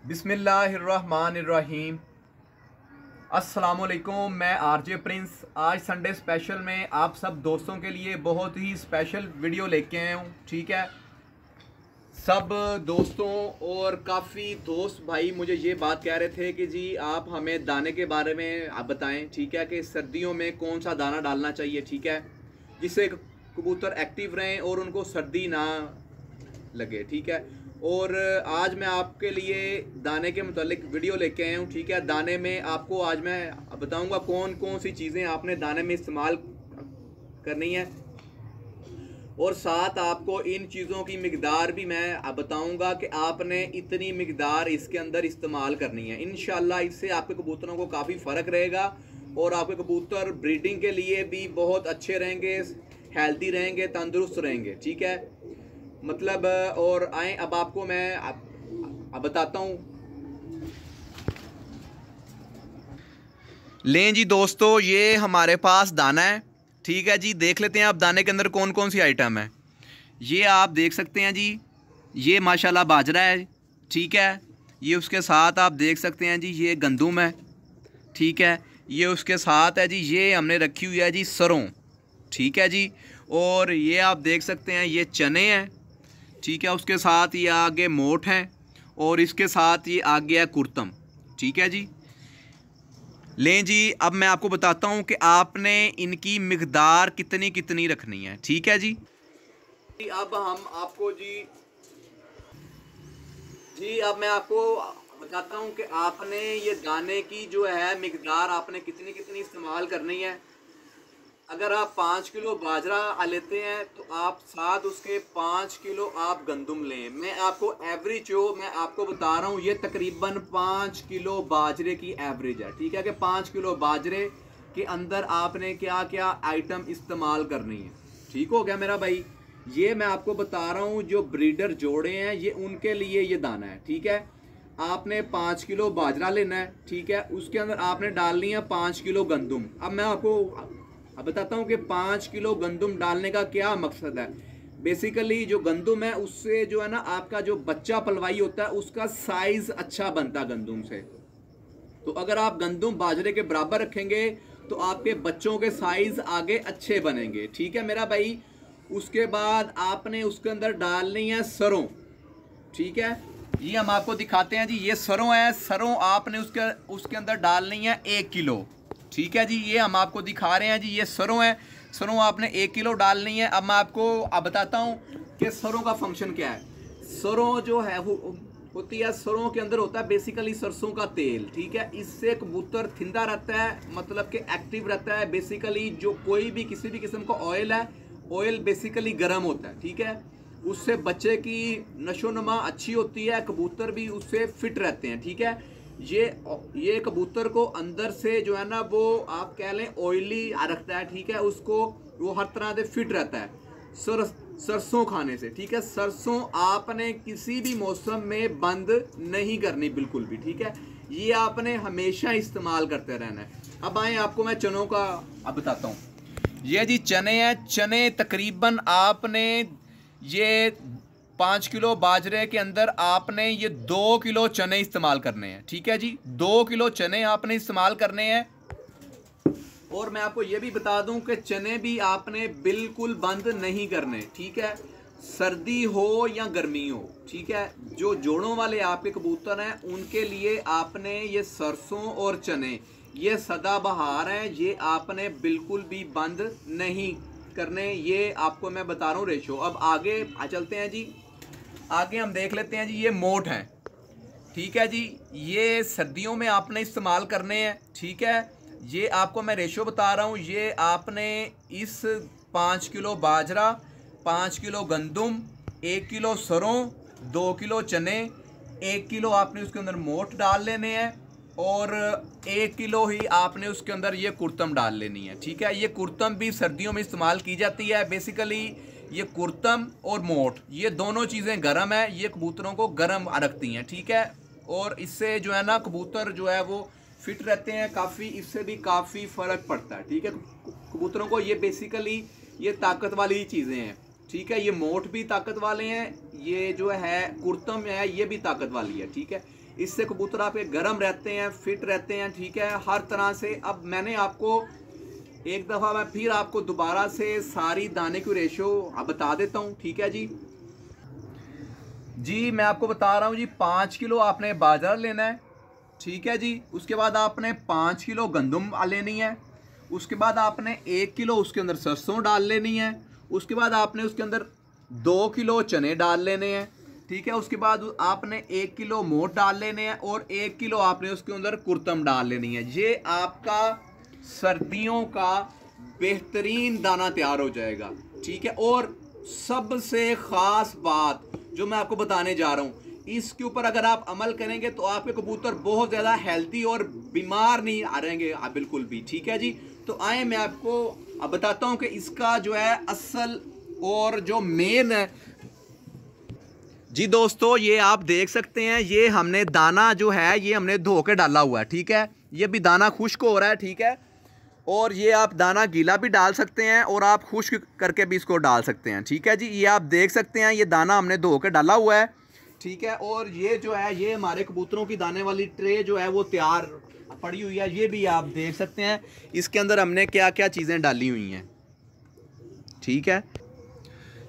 बिस्मिल्लाहिर्रहमानिर्रहीम। अस्सलामुअलैकुम। मैं आरजे प्रिंस आज संडे स्पेशल में आप सब दोस्तों के लिए बहुत ही स्पेशल वीडियो लेके आया हूँ। ठीक है, सब दोस्तों और काफ़ी दोस्त भाई मुझे ये बात कह रहे थे कि जी आप हमें दाने के बारे में आप बताएं। ठीक है, कि सर्दियों में कौन सा दाना डालना चाहिए। ठीक है, जिससे कबूतर एक्टिव रहें और उनको सर्दी ना लगे। ठीक है, और आज मैं आपके लिए दाने के मुतालिक वीडियो लेके आया हूँ। ठीक है, दाने में आपको आज मैं बताऊंगा कौन कौन सी चीज़ें आपने दाने में इस्तेमाल करनी है, और साथ आपको इन चीज़ों की मिकदार भी मैं बताऊंगा कि आपने इतनी मिकदार इसके अंदर इस्तेमाल करनी है। इंशाल्लाह इससे आपके कबूतरों को काफ़ी फ़र्क रहेगा और आपके कबूतर ब्रीडिंग के लिए भी बहुत अच्छे रहेंगे, हेल्दी रहेंगे, तंदुरुस्त रहेंगे। ठीक है, मतलब और आए अब आपको मैं अब बताता हूँ। लें जी दोस्तों, ये हमारे पास दाना है। ठीक है जी, देख लेते हैं आप दाने के अंदर कौन कौन सी आइटम है। ये आप देख सकते हैं जी, ये माशाल्लाह बाजरा है। ठीक है, ये उसके साथ आप देख सकते हैं जी ये गंदुम है। ठीक है, ये उसके साथ है जी ये हमने रखी हुई है जी सरों। ठीक है जी, और ये आप देख सकते हैं ये चने हैं। ठीक है, उसके साथ ये आगे मोठ है और इसके साथ ये आगे है कुर्तम। ठीक है जी, लें जी अब मैं आपको बताता हूँ कि आपने इनकी मिकदार कितनी कितनी रखनी है। ठीक है जी, अब हम आपको जी अब मैं आपको बताता हूँ कि आपने ये दाने की जो है मिकदार आपने कितनी कितनी इस्तेमाल करनी है। अगर आप 5 किलो बाजरा लेते हैं तो आप साथ उसके 5 किलो आप गंदुम लें। मैं आपको एवरेज जो मैं आपको बता रहा हूँ ये तकरीबन 5 किलो बाजरे की एवरेज है। ठीक है, कि 5 किलो बाजरे के अंदर आपने क्या क्या आइटम इस्तेमाल करनी है। ठीक हो गया मेरा भाई, ये मैं आपको बता रहा हूँ जो ब्रीडर जोड़े हैं ये उनके लिए ये दाना है। ठीक है, आपने 5 किलो बाजरा लेना है। ठीक है, उसके अंदर आपने डालनी है 5 किलो गंदुम। अब मैं आपको अब बताता हूँ कि 5 किलो गंदुम डालने का क्या मकसद है। बेसिकली जो गंदुम है उससे जो है ना आपका जो बच्चा पलवाई होता है उसका साइज अच्छा बनता है गंदुम से। तो अगर आप गंदुम बाजरे के बराबर रखेंगे तो आपके बच्चों के साइज आगे अच्छे बनेंगे। ठीक है मेरा भाई, उसके बाद आपने उसके अंदर डालनी है सरों। ठीक है, ये हम आपको दिखाते हैं जी, ये सरों है। सरों आपने उसके अंदर डालनी है 1 किलो। ठीक है जी, ये हम आपको दिखा रहे हैं जी, ये सरों है। सरों आपने 1 किलो डालनी है। अब मैं आपको बताता हूँ कि सरों का फंक्शन क्या है। सरों जो है होती है, सरों के अंदर होता है बेसिकली सरसों का तेल। ठीक है, इससे कबूतर थिंदा रहता है, मतलब कि एक्टिव रहता है। बेसिकली जो कोई भी किसी भी किस्म का ऑयल है, ऑयल बेसिकली गर्म होता है। ठीक है, उससे बच्चे की नशोनुमा अच्छी होती है, कबूतर भी उससे फिट रहते हैं। ठीक है, ये कबूतर को अंदर से जो है ना वो आप कह लें ऑयली रखता है। ठीक है, उसको वो हर तरह से फिट रहता है सरसों खाने से। ठीक है, सरसों आपने किसी भी मौसम में बंद नहीं करनी बिल्कुल भी। ठीक है, ये आपने हमेशा इस्तेमाल करते रहना है। अब आए आपको मैं चनों का अब बताता हूँ। ये जी चने हैं। चने तकरीबन आपने ये 5 किलो बाजरे के अंदर आपने ये 2 किलो चने इस्तेमाल करने हैं। ठीक है जी, 2 किलो चने आपने इस्तेमाल करने हैं। और मैं आपको ये भी बता दूं कि चने भी आपने बिल्कुल बंद नहीं करने। ठीक है, सर्दी हो या गर्मी हो। ठीक है, जो जोड़ों वाले आपके कबूतर हैं उनके लिए आपने ये सरसों और चने ये सदाबहार हैं, ये आपने बिल्कुल भी बंद नहीं करने। ये आपको मैं बता रहा हूँ रेशो। अब आगे चलते हैं जी, आगे हम देख लेते हैं जी, ये मोठ हैं। ठीक है जी, ये सर्दियों में आपने इस्तेमाल करने हैं। ठीक है, ये आपको मैं रेशो बता रहा हूँ। ये आपने इस 5 किलो बाजरा, 5 किलो गंदुम, 1 किलो सरों, 2 किलो चने, 1 किलो आपने उसके अंदर मोठ डाल लेने हैं, और 1 किलो ही आपने उसके अंदर ये कुर्तम डाल लेनी है। ठीक है, ये कुर्तम भी सर्दियों में इस्तेमाल की जाती है। बेसिकली ये कुर्तम और मोठ ये दोनों चीज़ें गर्म है, ये कबूतरों को गर्म रखती हैं। ठीक है, और इससे जो है ना कबूतर जो है वो फिट रहते हैं काफ़ी, इससे भी काफ़ी फ़र्क पड़ता है। ठीक है, कबूतरों को ये बेसिकली ये ताकत वाली चीज़ें हैं। ठीक है, ये मोठ भी ताकत वाले हैं, ये जो है कुर्तम है ये भी ताकत वाली है। ठीक है, इससे कबूतर आपके गर्म रहते हैं, फिट रहते हैं, ठीक है, हर तरह से। अब मैंने आपको एक दफ़ा मैं फिर आपको दोबारा से सारी दाने की रेशो अब बता देता हूँ, ठीक है जी मैं आपको बता रहा हूँ जी। 5 किलो आपने बाजरा लेना है, ठीक है जी। उसके बाद आपने 5 किलो गंदम लेनी है। उसके बाद आपने 1 किलो उसके अंदर सरसों डाल लेनी है। उसके बाद आपने उसके अंदर 2 किलो चने डाल लेने हैं, ठीक है। उसके बाद आपने 1 किलो मोट डाल लेने हैं और 1 किलो आपने उसके अंदर कुर्तम डाल लेनी है। ये आपका सर्दियों का बेहतरीन दाना तैयार हो जाएगा, ठीक है। और सबसे ख़ास बात जो मैं आपको बताने जा रहा हूँ, इसके ऊपर अगर आप अमल करेंगे तो आपके कबूतर बहुत ज़्यादा हेल्दी और बीमार नहीं आ रहेंगे बिल्कुल भी, ठीक है जी। तो आए मैं आपको अब बताता हूँ कि इसका जो है असल और जो मेन है जी। दोस्तों ये आप देख सकते हैं, ये हमने दाना जो है ये हमने धो के डाला हुआ है, ठीक है। ये भी दाना खुश्क हो रहा है, ठीक है। और ये आप दाना गीला भी डाल सकते हैं और आप खुश्क करके भी इसको डाल सकते हैं, ठीक है जी। ये आप देख सकते हैं, ये दाना हमने धो के डाला हुआ है, ठीक है। और ये जो है ये हमारे कबूतरों की दाने वाली ट्रे जो है वो तैयार पड़ी हुई है। ये भी आप देख सकते हैं इसके अंदर हमने क्या क्या चीज़ें डाली हुई हैं, ठीक है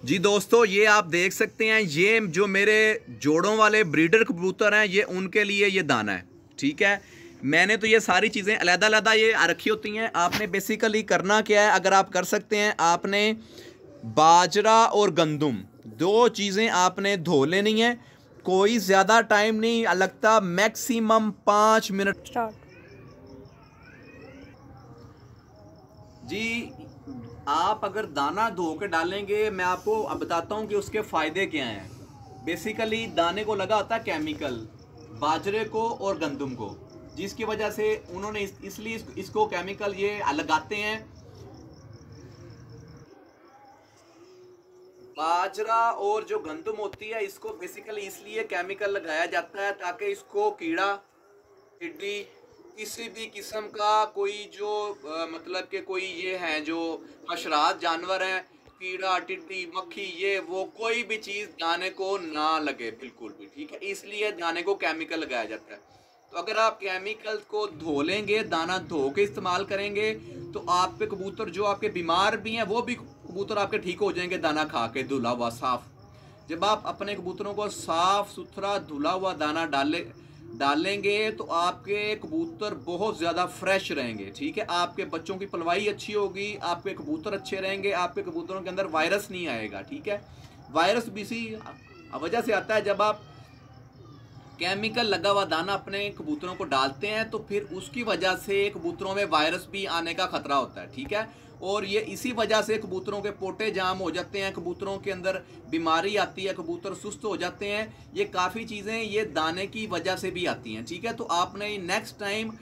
जी। दोस्तों ये आप देख सकते हैं, ये जो मेरे जोड़ों वाले ब्रीडर कबूतर हैं ये उनके लिए ये दाना है, ठीक है। मैंने तो ये सारी चीज़ें अलग-अलग ये रखी होती हैं। आपने बेसिकली करना क्या है, अगर आप कर सकते हैं, आपने बाजरा और गंदम 2 चीज़ें आपने धो लेनी है। कोई ज़्यादा टाइम नहीं लगता, मैक्सिमम 5 मिनट जी। आप अगर दाना धो के डालेंगे, मैं आपको अब बताता हूँ कि उसके फ़ायदे क्या हैं। बेसिकली दाने को लगा होता है केमिकल, बाजरे को और गंदम को, जिसकी वजह से उन्होंने इसलिए इसको केमिकल ये लगाते हैं। बाजरा और जो गंदम होती है इसको बेसिकली इसलिए केमिकल लगाया जाता है ताकि इसको कीड़ा, टिड्डी, किसी भी किस्म का कोई जो मतलब कि कोई ये है जो हशरात जानवर हैं, कीड़ा, टिड्डी, मक्खी, ये वो कोई भी चीज़ दाने को ना लगे बिल्कुल भी, ठीक है। इसलिए दाने को केमिकल लगाया जाता है। तो अगर आप केमिकल को धो लेंगे, दाना धो के इस्तेमाल करेंगे, तो आप पे कबूतर जो आपके बीमार भी हैं वो भी कबूतर आपके ठीक हो जाएंगे दाना खा के धुला हुआ साफ। जब आप अपने कबूतरों को साफ सुथरा धुला हुआ दाना डालेंगे तो आपके कबूतर बहुत ज़्यादा फ्रेश रहेंगे, ठीक है। आपके बच्चों की पलवाई अच्छी होगी, आपके कबूतर अच्छे रहेंगे, आपके कबूतरों के अंदर वायरस नहीं आएगा, ठीक है। वायरस भी इसी वजह से आता है, जब आप केमिकल लगा हुआ दाना अपने कबूतरों को डालते हैं तो फिर उसकी वजह से कबूतरों में वायरस भी आने का खतरा होता है, ठीक है। और ये इसी वजह से कबूतरों के पोटे जाम हो जाते हैं, कबूतरों के अंदर बीमारी आती है, कबूतर सुस्त हो जाते हैं। ये काफ़ी चीज़ें ये दाने की वजह से भी आती हैं, ठीक है। तो आपने नेक्स्ट टाइम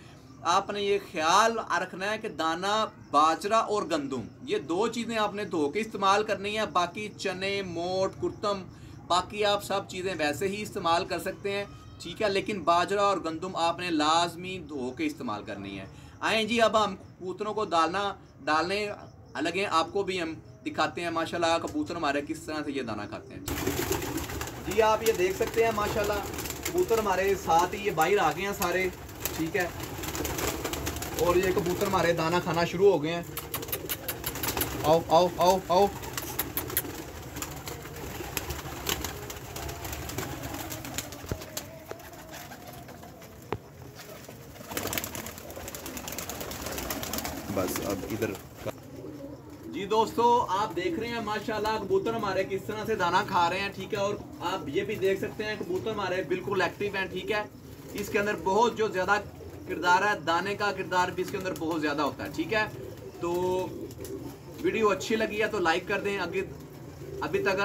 आपने ये ख्याल रखना है कि दाना बाजरा और गंदम ये 2 चीज़ें आपने धो के इस्तेमाल करनी है। बाकी चने, मोट, कुर्तम, बाकी आप सब चीज़ें वैसे ही इस्तेमाल कर सकते हैं, ठीक है। लेकिन बाजरा और गंदम आपने लाजमी धो के इस्तेमाल करनी है। आए जी, अब हम कबूतरों को डालने लगे, आपको भी हम दिखाते हैं माशाल्लाह कबूतर हमारे किस तरह से ये दाना खाते हैं जी। आप ये देख सकते हैं माशाल्लाह कबूतर हमारे साथ ही ये बाहर आ गए हैं सारे, ठीक है। और ये कबूतर हमारे दाना खाना शुरू हो गए हैं। आओ आओ आओ आओ। बस अब इधर जी। दोस्तों आप देख रहे हैं माशाल्लाह कबूतर हमारे किस तरह से दाना खा रहे हैं, ठीक है। और आप ये भी देख सकते हैं कबूतर हमारे बिल्कुल एक्टिव हैं, ठीक है। इसके अंदर बहुत जो ज़्यादा किरदार है, दाने का किरदार भी इसके अंदर बहुत ज़्यादा होता है, ठीक है। तो वीडियो अच्छी लगी है तो लाइक कर दें। अभी तक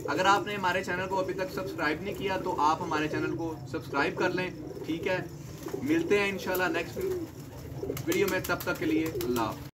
अगर आपने हमारे चैनल को अभी तक सब्सक्राइब नहीं किया तो आप हमारे चैनल को सब्सक्राइब कर लें, ठीक है। मिलते हैं इंशाल्लाह नेक्स्ट वीडियो में, तब तक के लिए अल्लाह।